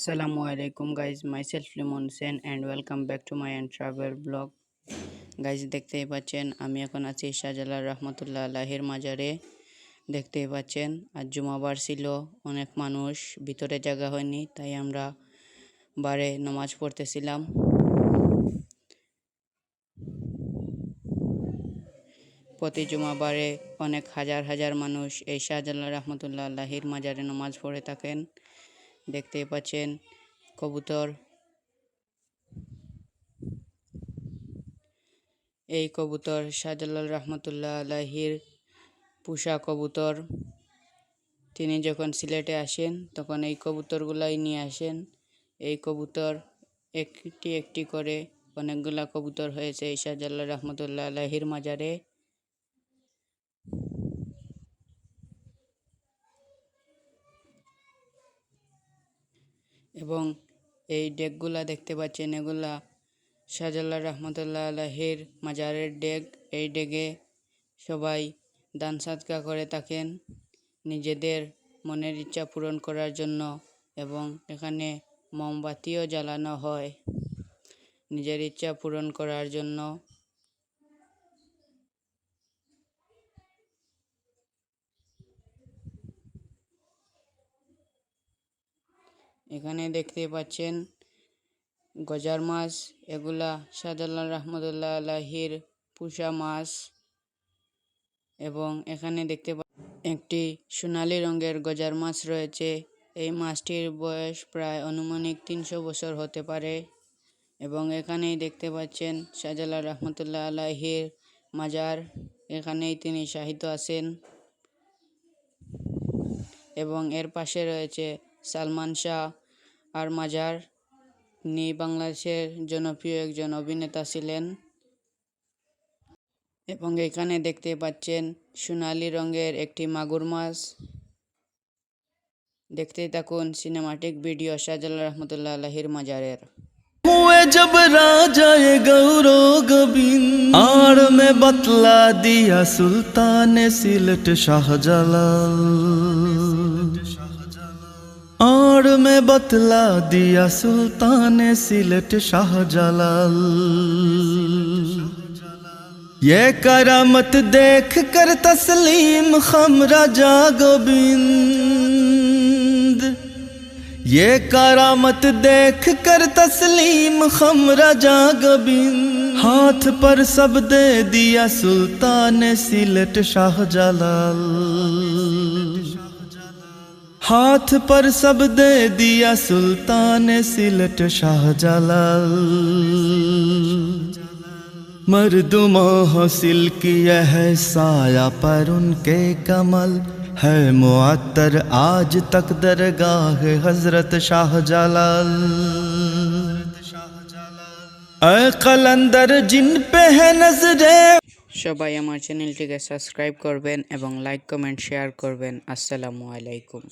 Assalamualaikum guys, myself Limon Sen and welcome back to my travel blog. Guys দেখতেই পাচ্ছেন আমি এখন আছি শাহজালাল রহমতুল্লাহ আলাইহির মাজারে। দেখতেই পাচ্ছেন আজ জুমাবার ছিল, অনেক মানুষ, ভিতরে জায়গা হয়নি, তাই আমরা বারে নামাজ পড়তেছিলাম। প্রতি জুমাবারে অনেক হাজার হাজার মানুষ এই শাহজালাল রহমতুল্লাহ আলাইহির মাজারে নামাজ পড়ে থাকেন। দেখতেই পাচ্ছেন কবুতর, এই কবুতর শাহজালাল রহমতুল্লাহ আলাইহির পোষা কবুতর। তিনি যখন সিলেটে আসেন তখন এই কবুতরগুলাই নিয়ে আসেন। এই কবুতর একটি একটি করে অনেকগুলা কবুতর হয়েছে এই শাহজালাল রহমতুল্লাহ আলাইহির মাজারে। এবং এই ডেকগুলা দেখতে পাচ্ছেন, এগুলা শাহজালাল রহমতুল্লাহ আলাইহির মাজারের ডেক। এই ডেকে সবাই দান সাদকা করে থাকেন নিজেদের মনের ইচ্ছা পূরণ করার জন্য, এবং এখানে মোমবাতিও জ্বালানো হয় নিজের ইচ্ছা পূরণ করার জন্য। এখানে দেখতে পাচ্ছেন গজার মাছ, এগুলা শাহজালাল রহমতুল্লাহ আলাইহির পোষা মাছ। এবং এখানে দেখতে একটি সোনালী রঙের গজার মাছ রয়েছে। এই মাছটির বয়স প্রায় আনুমানিক 300 বছর হতে পারে। এবং এখানেই দেখতে পাচ্ছেন শাহজালাল রহমতুল্লাহ আলাইহির মাজার, এখানেই তিনি শায়িত আছেন। এবং এর পাশে রয়েছে সালমান শাহ আর মাজার। তিনি বাংলাদেশের জনপ্রিয় একজন অভিনেতা ছিলেন। এবং এখানে দেখতে পাচ্ছেন সোনালী রঙের একটি মাগুর মাছ। দেখতে থাকুন সিনেমাটিক ভিডিও শাহজালাল রহমতুল্লাহ আলাইহির মাজারের। हुए जब राजा गौरो गोबिंद आड़ में बतला दिया सुल्तान सिलट शाहजलाल, आड़ में बतला दिया सुल्तान सिलट शाहजलाल। ये करामत देख कर तस्लीम खम राजा गोबिंद, ये करामत देख कर तस्लीम खम राजा गोबिंद। हाथ पर सब दे दिया सुल्तान सिलट शाहजलाल, हाथ पर सब दे दिया सुल्तान सिलट शाहजलाल। मर्दुमा हासिल किया है साया पर उनके कमल, है मुअत्तर आज तक दरगाह हजरत शाहजलाल। ऐ कलंदर जिन पे है नजरे। সবাই আমার চ্যানেলটিকে সাবস্ক্রাইব করবেন এবং লাইক কমেন্ট শেয়ার করবেন। আসসালামু আলাইকুম।